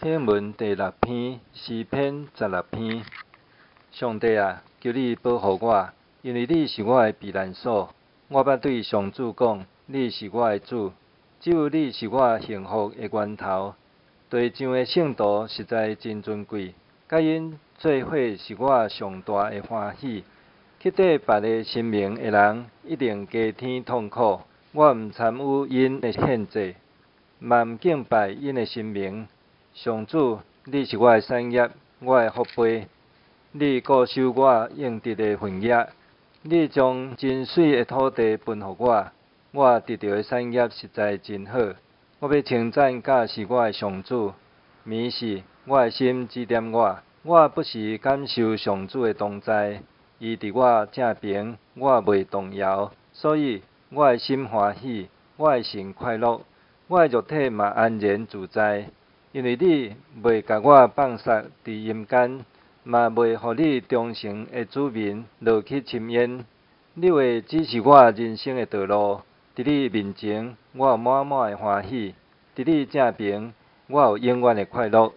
启文第6篇，诗篇16篇。上帝啊，求你保护我，因为你是我的避难所。我捌对上主讲，你是我的主，只有你是我幸福的源头。地上的圣徒实在真尊贵，甲因做伙是我上大的欢喜。去缀别个神明的人，一定加添痛苦。我毋参与因的献祭，嘛毋敬拜因的神明。上主，你是我的产业，我的福杯，你固守我应得的份额。你将真水的土地分予我，我得到的产业实在真好。我要称赞甲是我的上主，迷是我的心指点我。我不时感受上主的同在，伊伫我正边，我袂动摇，所以我的心欢喜，我的神快乐，我的肉体嘛安然自在。因为你袂甲我放撒伫阴间，嘛袂互你忠诚的子民落去深渊。你会指示我人生的道路，伫你面前，我有满满的欢喜；伫你正边，我有永远的快乐。